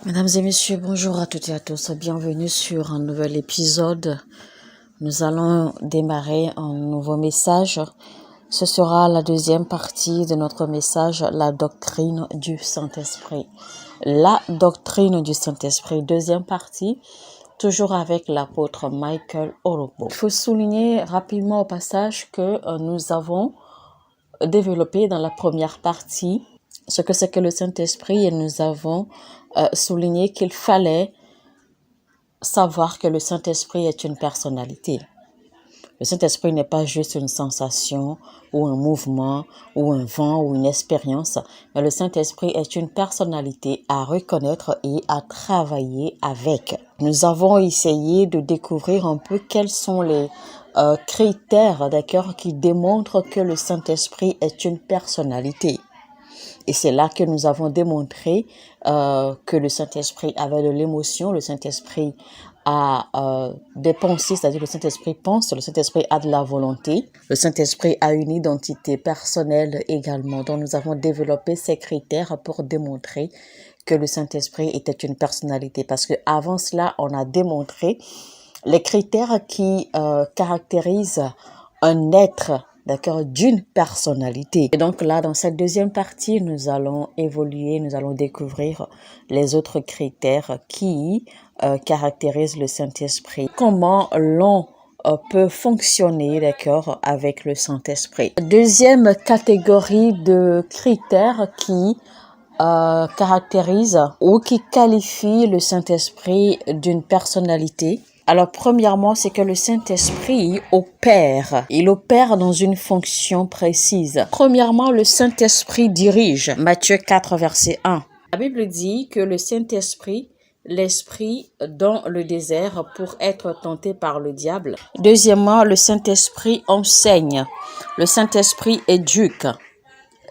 Mesdames et messieurs, bonjour à toutes et à tous. Bienvenue sur un nouvel épisode. Nous allons démarrer un nouveau message. Ce sera la deuxième partie de notre message, la doctrine du Saint-Esprit. La doctrine du Saint-Esprit, deuxième partie, toujours avec l'apôtre Michael Orobo. Il faut souligner rapidement au passage que nous avons développé dans la première partie ce que c'est que le Saint-Esprit et nous avons souligné qu'il fallait savoir que le Saint-Esprit est une personnalité. Le Saint-Esprit n'est pas juste une sensation ou un mouvement ou un vent ou une expérience, mais le Saint-Esprit est une personnalité à reconnaître et à travailler avec. Nous avons essayé de découvrir un peu quels sont les critères, d'accord, qui démontrent que le Saint-Esprit est une personnalité. Et c'est là que nous avons démontré que le Saint-Esprit avait de l'émotion, le Saint-Esprit a des pensées, c'est-à-dire que le Saint-Esprit pense, le Saint-Esprit a de la volonté, le Saint-Esprit a une identité personnelle également. Donc nous avons développé ces critères pour démontrer que le Saint-Esprit était une personnalité. Parce que avant cela, on a démontré les critères qui caractérisent un être, d'accord, d'une personnalité. Et donc là, dans cette deuxième partie, nous allons évoluer, nous allons découvrir les autres critères qui caractérisent le Saint-Esprit. Comment l'on peut fonctionner, d'accord, avec le Saint-Esprit. Deuxième catégorie de critères qui caractérise ou qui qualifie le Saint-Esprit d'une personnalité. Alors, premièrement, c'est que le Saint-Esprit opère. Il opère dans une fonction précise. Premièrement, le Saint-Esprit dirige. Matthieu 4, verset 1. La Bible dit que le Saint-Esprit, l'Esprit dans le désert pour être tenté par le diable. Deuxièmement, le Saint-Esprit enseigne. Le Saint-Esprit éduque.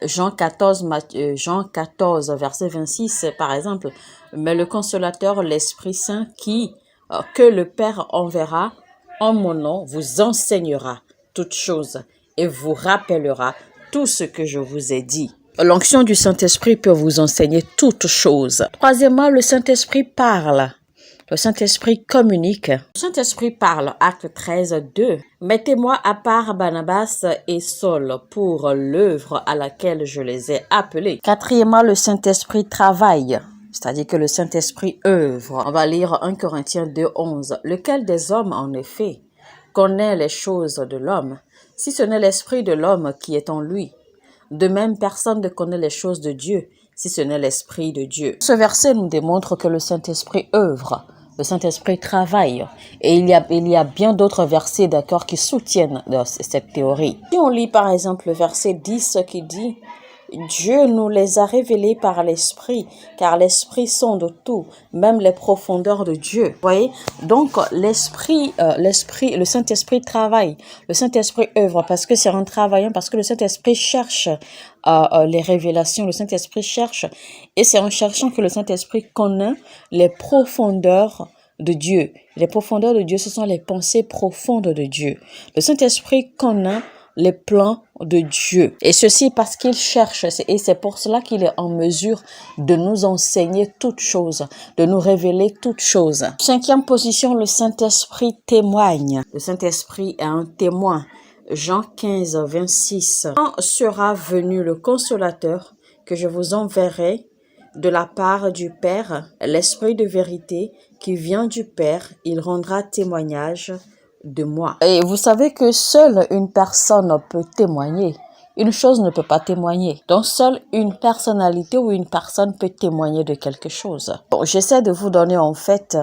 Jean 14, verset 26, par exemple. Mais le Consolateur, l'Esprit Saint, que le Père enverra en mon nom, vous enseignera toutes choses et vous rappellera tout ce que je vous ai dit. L'onction du Saint-Esprit peut vous enseigner toutes choses. Troisièmement, le Saint-Esprit parle. Le Saint-Esprit communique. Le Saint-Esprit parle, acte 13, 2. Mettez-moi à part Barnabas et Saul pour l'œuvre à laquelle je les ai appelés. Quatrièmement, le Saint-Esprit travaille. C'est-à-dire que le Saint-Esprit œuvre. On va lire 1 Corinthiens 2, 11. Lequel des hommes, en effet, connaît les choses de l'homme, si ce n'est l'Esprit de l'homme qui est en lui? De même, personne ne connaît les choses de Dieu, si ce n'est l'Esprit de Dieu. Ce verset nous démontre que le Saint-Esprit œuvre. Le Saint-Esprit travaille. Et il y a bien d'autres versets, d'accord, qui soutiennent cette théorie. Si on lit par exemple le verset 10 qui dit « Dieu nous les a révélés par l'Esprit, car l'Esprit sonde tout, même les profondeurs de Dieu. » Vous voyez? Donc, le Saint-Esprit travaille. Le Saint-Esprit œuvre parce que c'est en travaillant, parce que le Saint-Esprit cherche les révélations, le Saint-Esprit cherche. Et c'est en cherchant que le Saint-Esprit connaît les profondeurs de Dieu. Les profondeurs de Dieu, ce sont les pensées profondes de Dieu. Le Saint-Esprit connaît les plans de Dieu. Et ceci parce qu'il cherche, et c'est pour cela qu'il est en mesure de nous enseigner toutes choses, de nous révéler toutes choses. Cinquième position, le Saint-Esprit témoigne. Le Saint-Esprit est un témoin. Jean 15, 26. Quand sera venu le Consolateur que je vous enverrai de la part du Père, l'Esprit de vérité qui vient du Père, il rendra témoignage de moi. Et vous savez que seule une personne peut témoigner. Une chose ne peut pas témoigner. Donc, seule une personnalité ou une personne peut témoigner de quelque chose. Bon, j'essaie de vous donner en fait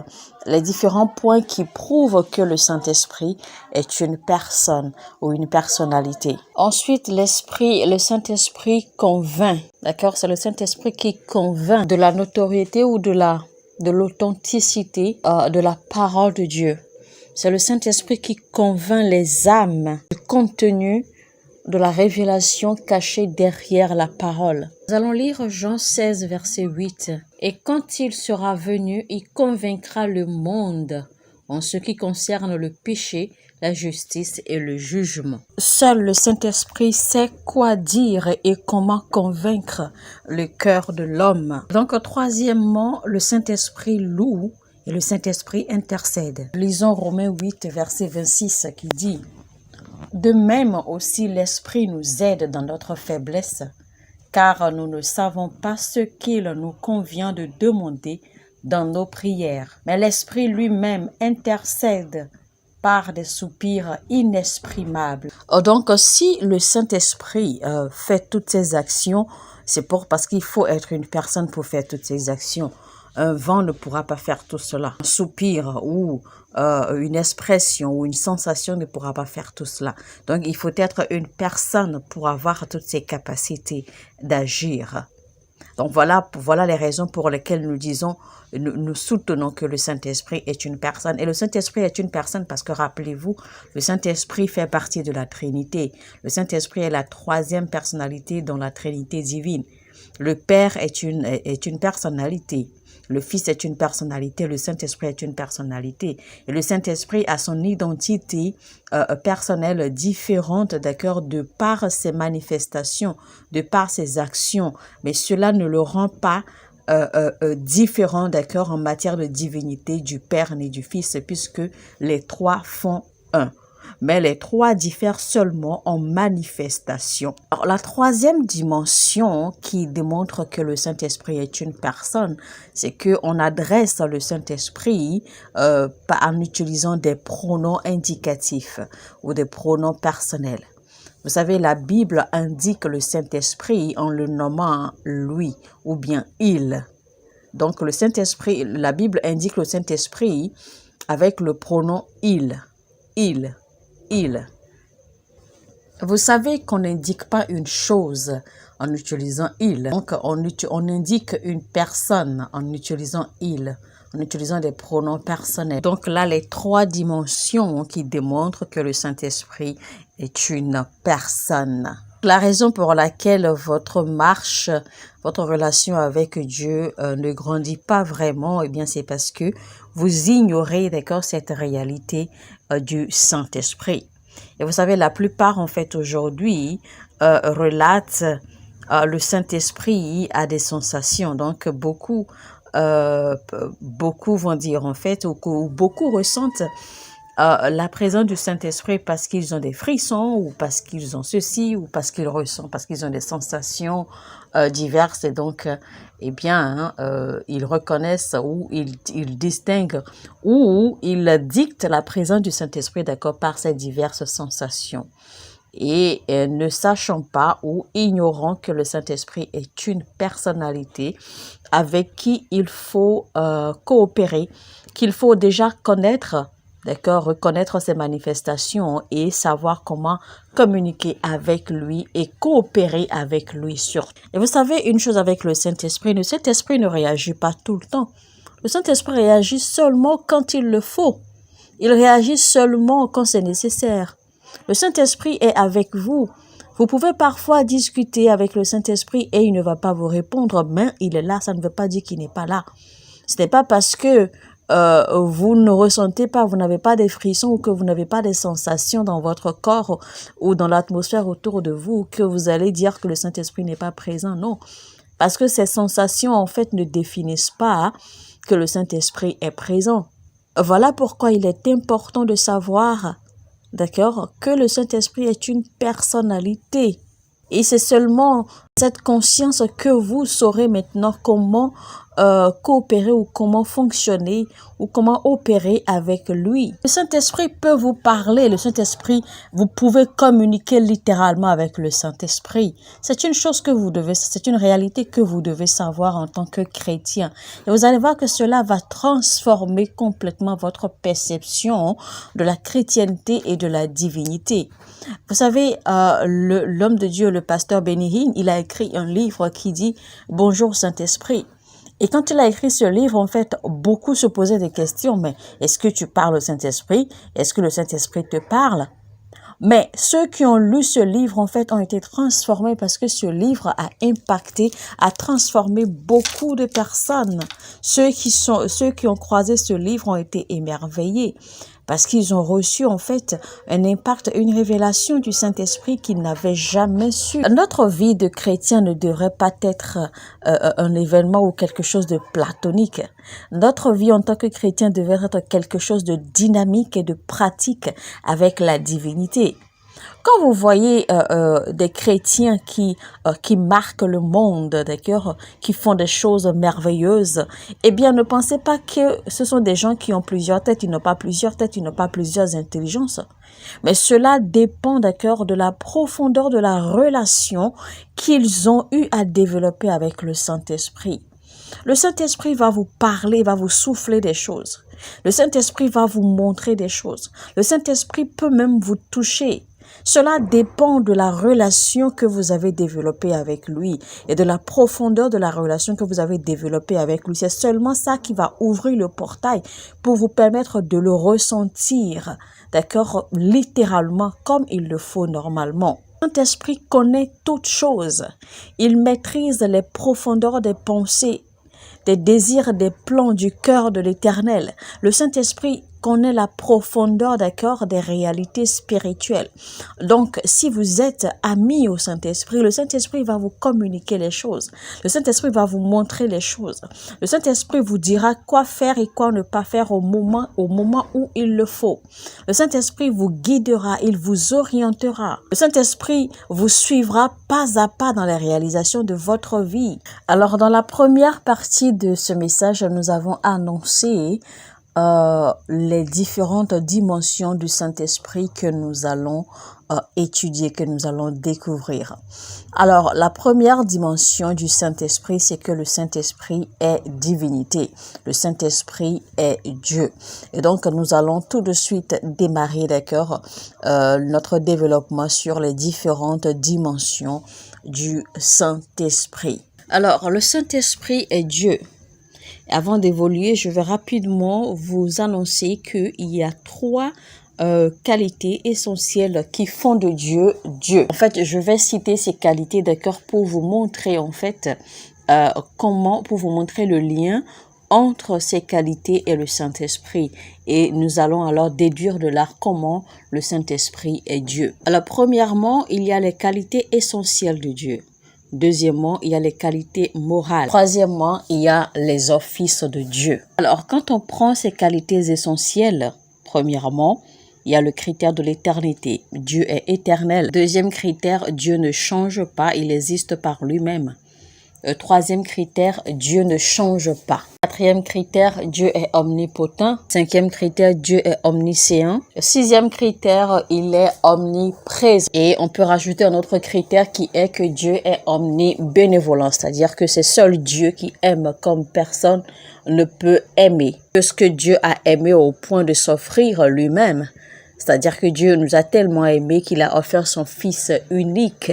les différents points qui prouvent que le Saint-Esprit est une personne ou une personnalité. Ensuite, le Saint-Esprit convainc. D'accord? C'est le Saint-Esprit qui convainc de la notoriété ou de l'authenticité de la parole de Dieu. C'est le Saint-Esprit qui convainc les âmes du contenu de la révélation cachée derrière la parole. Nous allons lire Jean 16, verset 8. « Et quand il sera venu, il convaincra le monde en ce qui concerne le péché, la justice et le jugement. Seul le Saint-Esprit sait quoi dire et comment convaincre le cœur de l'homme. Donc, troisièmement, le Saint-Esprit loue et le Saint-Esprit intercède. Lisons Romains 8, verset 26 qui dit « De même aussi l'Esprit nous aide dans notre faiblesse, car nous ne savons pas ce qu'il nous convient de demander dans nos prières. Mais l'Esprit lui-même intercède par des soupirs inexprimables. » Donc, si le Saint-Esprit fait toutes ces actions, c'est parce qu'il faut être une personne pour faire toutes ces actions. Un vent ne pourra pas faire tout cela. Un soupir ou une expression ou une sensation ne pourra pas faire tout cela. Donc, il faut être une personne pour avoir toutes ces capacités d'agir. Donc, voilà les raisons pour lesquelles nous disons, nous soutenons que le Saint-Esprit est une personne. Et le Saint-Esprit est une personne parce que, rappelez-vous, le Saint-Esprit fait partie de la Trinité. Le Saint-Esprit est la troisième personnalité dans la Trinité divine. Le Père est une personnalité. Le Fils est une personnalité, le Saint-Esprit est une personnalité. Et le Saint-Esprit a son identité personnelle différente, d'accord, de par ses manifestations, de par ses actions. Mais cela ne le rend pas différent, d'accord, en matière de divinité du Père et du Fils, puisque les trois font un. Mais les trois diffèrent seulement en manifestation. Alors, la troisième dimension qui démontre que le Saint-Esprit est une personne, c'est qu'on adresse le Saint-Esprit en utilisant des pronoms indicatifs ou des pronoms personnels. Vous savez, la Bible indique le Saint-Esprit en le nommant lui ou bien il. Donc, le Saint-Esprit, la Bible indique le Saint-Esprit avec le pronom il. Vous savez qu'on n'indique pas une chose en utilisant il. Donc, on indique une personne en utilisant il, en utilisant des pronoms personnels. Donc là, les trois dimensions qui démontrent que le Saint-Esprit est une personne. La raison pour laquelle votre marche, votre relation avec Dieu ne grandit pas vraiment, eh bien, c'est parce que vous ignorez, d'accord, cette réalité du Saint-Esprit. Et vous savez, la plupart, en fait, aujourd'hui, relatent le Saint-Esprit à des sensations. Donc, beaucoup vont dire, en fait, ou beaucoup ressentent la présence du Saint-Esprit parce qu'ils ont des frissons ou parce qu'ils ont ceci ou parce qu'ils ressentent, parce qu'ils ont des sensations diverses et donc, eh bien, ils reconnaissent ou ils distinguent ou ils dictent la présence du Saint-Esprit, d'accord, par ces diverses sensations. Et ne sachant pas ou ignorant que le Saint-Esprit est une personnalité avec qui il faut coopérer, qu'il faut déjà connaître, d'accord, reconnaître ses manifestations et savoir comment communiquer avec lui et coopérer avec lui surtout. Et vous savez une chose avec le Saint-Esprit ne réagit pas tout le temps. Le Saint-Esprit réagit seulement quand il le faut. Il réagit seulement quand c'est nécessaire. Le Saint-Esprit est avec vous. Vous pouvez parfois discuter avec le Saint-Esprit et il ne va pas vous répondre, mais il est là, ça ne veut pas dire qu'il n'est pas là. Ce n'est pas parce que vous ne ressentez pas, vous n'avez pas des frissons ou que vous n'avez pas des sensations dans votre corps ou dans l'atmosphère autour de vous que vous allez dire que le Saint-Esprit n'est pas présent. Non, parce que ces sensations en fait ne définissent pas que le Saint-Esprit est présent. Voilà pourquoi il est important de savoir, d'accord, que le Saint-Esprit est une personnalité. Et c'est seulement cette conscience que vous saurez maintenant comment coopérer ou comment fonctionner ou comment opérer avec lui. Le Saint-Esprit peut vous parler, le Saint-Esprit, vous pouvez communiquer littéralement avec le Saint-Esprit. C'est une chose que vous devez, c'est une réalité que vous devez savoir en tant que chrétien. Et vous allez voir que cela va transformer complètement votre perception de la chrétienté et de la divinité. Vous savez, l'homme de Dieu, le pasteur Benny Hinn, il a écrit un livre qui dit « Bonjour Saint-Esprit ». Et quand il a écrit ce livre, en fait, beaucoup se posaient des questions. Mais est-ce que tu parles au Saint-Esprit? Est-ce que le Saint-Esprit te parle? Mais ceux qui ont lu ce livre, en fait, ont été transformés parce que ce livre a impacté, a transformé beaucoup de personnes. Ceux qui ont croisé ce livre ont été émerveillés parce qu'ils ont reçu, en fait, un impact, une révélation du Saint-Esprit qu'ils n'avaient jamais su. Notre vie de chrétien ne devrait pas être un événement ou quelque chose de platonique. Notre vie en tant que chrétien devrait être quelque chose de dynamique et de pratique avec la divinité. Quand vous voyez des chrétiens qui marquent le monde, d'accord, qui font des choses merveilleuses, eh bien, ne pensez pas que ce sont des gens qui ont plusieurs têtes, ils n'ont pas plusieurs têtes, ils n'ont pas plusieurs intelligences. Mais cela dépend, d'accord, de la profondeur de la relation qu'ils ont eu à développer avec le Saint-Esprit. Le Saint-Esprit va vous parler, va vous souffler des choses. Le Saint-Esprit va vous montrer des choses. Le Saint-Esprit peut même vous toucher. Cela dépend de la relation que vous avez développée avec lui et de la profondeur de la relation que vous avez développée avec lui. C'est seulement ça qui va ouvrir le portail pour vous permettre de le ressentir, d'accord, littéralement comme il le faut normalement. Le Saint-Esprit connaît toutes choses. Il maîtrise les profondeurs des pensées, des désirs, des plans du cœur de l'Éternel. Le Saint-Esprit connaît la profondeur, d'accord, des réalités spirituelles. Donc, si vous êtes ami au Saint-Esprit, le Saint-Esprit va vous communiquer les choses. Le Saint-Esprit va vous montrer les choses. Le Saint-Esprit vous dira quoi faire et quoi ne pas faire au moment où il le faut. Le Saint-Esprit vous guidera, il vous orientera. Le Saint-Esprit vous suivra pas à pas dans la réalisation de votre vie. Alors, dans la première partie de ce message, nous avons annoncé les différentes dimensions du Saint-Esprit que nous allons étudier, que nous allons découvrir. Alors, la première dimension du Saint-Esprit, c'est que le Saint-Esprit est divinité. Le Saint-Esprit est Dieu. Et donc, nous allons tout de suite démarrer, d'accord, notre développement sur les différentes dimensions du Saint-Esprit. Alors, le Saint-Esprit est Dieu. Avant d'évoluer, je vais rapidement vous annoncer qu'il y a trois qualités essentielles qui font de Dieu Dieu. En fait, je vais citer ces qualités, d'accord, pour vous montrer en fait pour vous montrer le lien entre ces qualités et le Saint-Esprit. Et nous allons alors déduire de là comment le Saint-Esprit est Dieu. Alors, premièrement, il y a les qualités essentielles de Dieu. Deuxièmement, il y a les qualités morales. Troisièmement, il y a les offices de Dieu. Alors, quand on prend ces qualités essentielles, premièrement, il y a le critère de l'éternité. Dieu est éternel. Deuxième critère, Dieu ne change pas, il existe par lui-même. Troisième critère, Dieu ne change pas. Quatrième critère, Dieu est omnipotent. Cinquième critère, Dieu est omniscient. Sixième critère, il est omniprésent. Et on peut rajouter un autre critère qui est que Dieu est omnibénévolent, c'est-à-dire que c'est seul Dieu qui aime comme personne ne peut aimer. Que ce que Dieu a aimé au point de s'offrir lui-même, c'est-à-dire que Dieu nous a tellement aimés qu'il a offert son Fils unique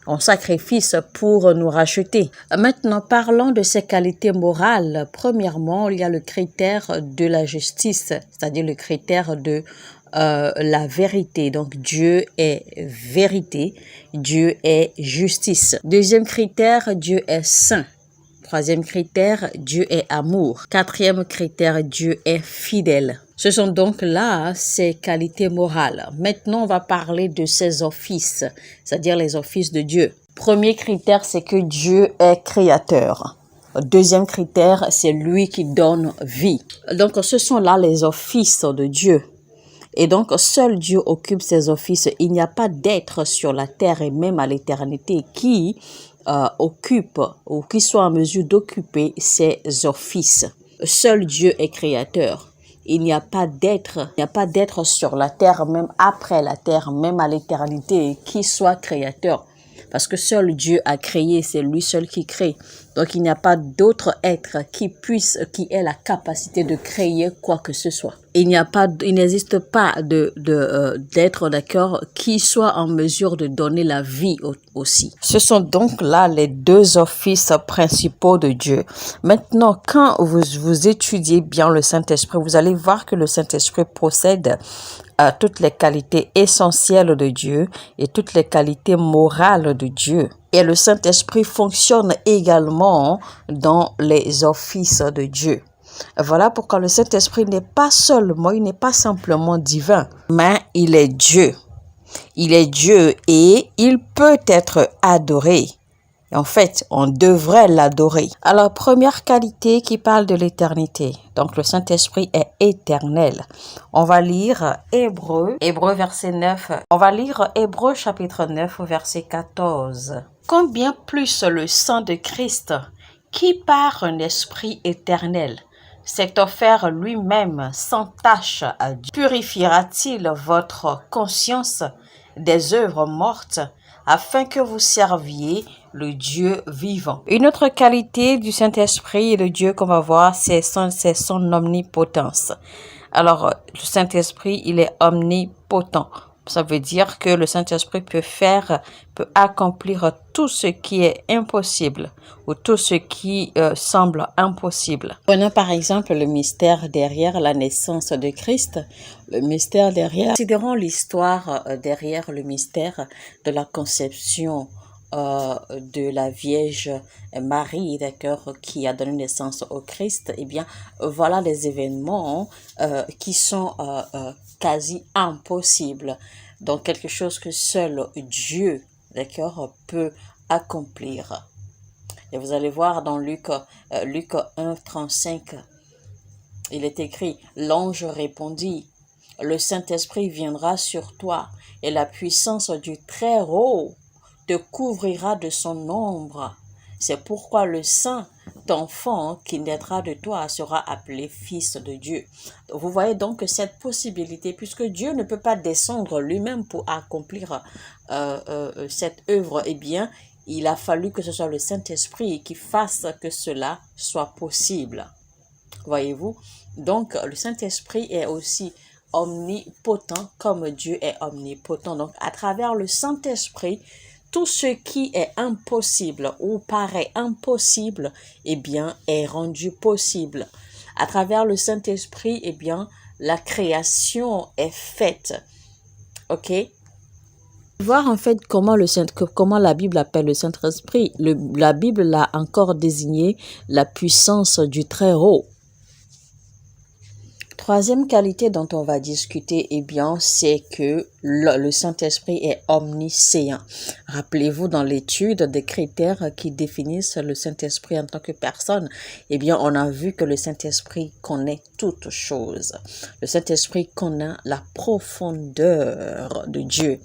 en sacrifice pour nous racheter. Maintenant, parlons de ces qualités morales. Premièrement, il y a le critère de la justice, c'est-à-dire le critère de la vérité. Donc, Dieu est vérité, Dieu est justice. Deuxième critère, Dieu est saint. Troisième critère, Dieu est amour. Quatrième critère, Dieu est fidèle. Ce sont donc là ces qualités morales. Maintenant, on va parler de ses offices, c'est-à-dire les offices de Dieu. Premier critère, c'est que Dieu est créateur. Deuxième critère, c'est lui qui donne vie. Donc, ce sont là les offices de Dieu. Et donc, seul Dieu occupe ces offices. Il n'y a pas d'être sur la terre et même à l'éternité qui occupe ou qui soit en mesure d'occuper ces offices. Seul Dieu est créateur. Il n'y a pas d'être sur la terre, même après la terre, même à l'éternité, qui soit créateur. Parce que seul Dieu a créé, c'est lui seul qui crée. Donc, il n'y a pas d'autre être qui ait la capacité de créer quoi que ce soit. Il n'existe pas d'être, d'accord, qui soit en mesure de donner la vie aussi. Ce sont donc là les deux offices principaux de Dieu. Maintenant, quand vous étudiez bien le Saint-Esprit, vous allez voir que le Saint-Esprit possède toutes les qualités essentielles de Dieu et toutes les qualités morales de Dieu. Et le Saint-Esprit fonctionne également dans les offices de Dieu. Voilà pourquoi le Saint-Esprit n'est pas seulement, il n'est pas simplement divin, mais il est Dieu. Il est Dieu et il peut être adoré. En fait, on devrait l'adorer. Alors, première qualité qui parle de l'éternité. Donc, le Saint-Esprit est éternel. On va lire Hébreux verset 9. On va lire Hébreux chapitre 9, verset 14. Combien plus le sang de Christ, qui par un esprit éternel s'est offert lui-même sans tache à Dieu, purifiera-t-il votre conscience des œuvres mortes afin que vous serviez le Dieu vivant. Une autre qualité du Saint-Esprit et de Dieu qu'on va voir, c'est son omnipotence. Alors, le Saint-Esprit, il est omnipotent. Ça veut dire que le Saint-Esprit peut accomplir tout ce qui est impossible ou tout ce qui semble impossible. Prenons par exemple le mystère derrière la naissance de Christ, le mystère derrière. Considérons l'histoire derrière le mystère de la conception de la Vierge Marie, d'accord, qui a donné naissance au Christ. Eh bien, voilà des événements qui sont quasi impossibles. Donc, quelque chose que seul Dieu, d'accord, peut accomplir. Et vous allez voir dans Luc 1, 35, il est écrit, l'ange répondit, le Saint-Esprit viendra sur toi et la puissance du Très-Haut te couvrira de son ombre. C'est pourquoi le saint enfant qui naîtra de toi sera appelé fils de Dieu. Vous voyez donc cette possibilité, puisque Dieu ne peut pas descendre lui-même pour accomplir cette œuvre, eh bien, il a fallu que ce soit le Saint-Esprit qui fasse que cela soit possible. Voyez-vous? Donc, le Saint-Esprit est aussi omnipotent comme Dieu est omnipotent. Donc, à travers le Saint-Esprit, tout ce qui est impossible ou paraît impossible, eh bien, est rendu possible. À travers le Saint-Esprit, eh bien, la création est faite. OK? Voir en fait comment la Bible appelle le Saint-Esprit. La Bible l'a encore désigné la puissance du Très-Haut. Troisième qualité dont on va discuter, eh bien, c'est que le Saint-Esprit est omniscient. Rappelez-vous, dans l'étude des critères qui définissent le Saint-Esprit en tant que personne, eh bien, on a vu que le Saint-Esprit connaît toutes choses. Le Saint-Esprit connaît la profondeur de Dieu.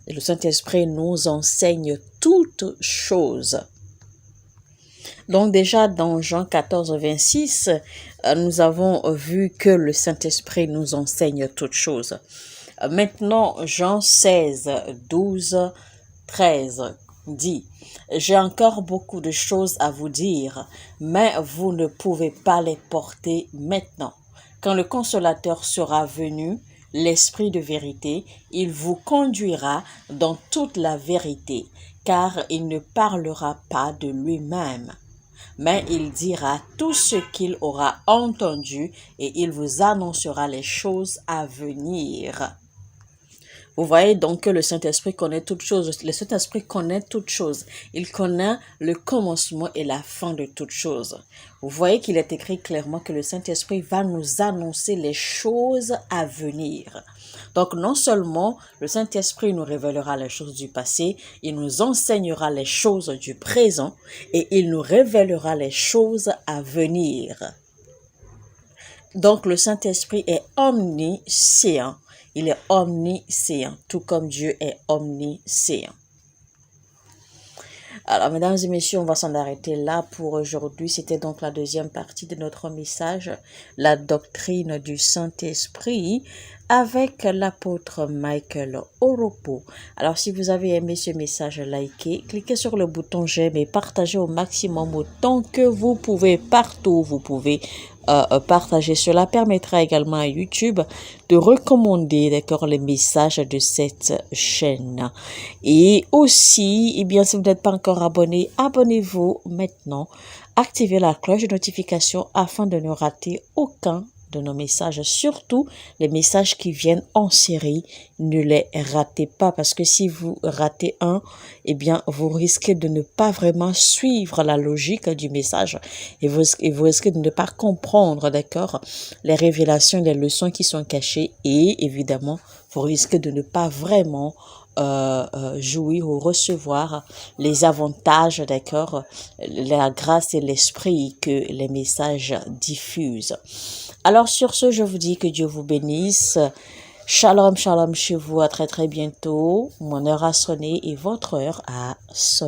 Et le Saint-Esprit nous enseigne toutes choses. Donc déjà dans Jean 14, 26, nous avons vu que le Saint-Esprit nous enseigne toutes choses. Maintenant, Jean 16, 12, 13 dit, « J'ai encore beaucoup de choses à vous dire, mais vous ne pouvez pas les porter maintenant. Quand le Consolateur sera venu, l'Esprit de vérité, il vous conduira dans toute la vérité, car il ne parlera pas de lui-même. Mais il dira tout ce qu'il aura entendu et il vous annoncera les choses à venir. » Vous voyez donc que le Saint-Esprit connaît toutes choses. Le Saint-Esprit connaît toutes choses. Il connaît le commencement et la fin de toutes choses. Vous voyez qu'il est écrit clairement que le Saint-Esprit va nous annoncer les choses à venir. Donc non seulement le Saint-Esprit nous révélera les choses du passé, il nous enseignera les choses du présent et il nous révélera les choses à venir. Donc le Saint-Esprit est omniscient. Il est omniscient, tout comme Dieu est omniscient. Alors, mesdames et messieurs, on va s'en arrêter là pour aujourd'hui. C'était donc la deuxième partie de notre message, la doctrine du Saint-Esprit, avec l'apôtre Michael Oropo. Alors, si vous avez aimé ce message, likez, cliquez sur le bouton j'aime et partagez au maximum autant que vous pouvez, partout où vous pouvez. Partager. Cela permettra également à YouTube de recommander, d'accord, les messages de cette chaîne. Et aussi, eh bien, si vous n'êtes pas encore abonné, abonnez-vous maintenant. Activez la cloche de notification afin de ne rater aucun de nos messages, surtout les messages qui viennent en série. Ne les ratez pas, parce que si vous ratez un, eh bien, vous risquez de ne pas vraiment suivre la logique du message et vous risquez de ne pas comprendre, d'accord, les révélations, les leçons qui sont cachées, et évidemment, vous risquez de ne pas vraiment jouir ou recevoir les avantages, d'accord, la grâce et l'esprit que les messages diffusent. Alors sur ce, je vous dis que Dieu vous bénisse. Shalom, shalom chez vous. À très très bientôt. Mon heure a sonné et votre heure a sonné.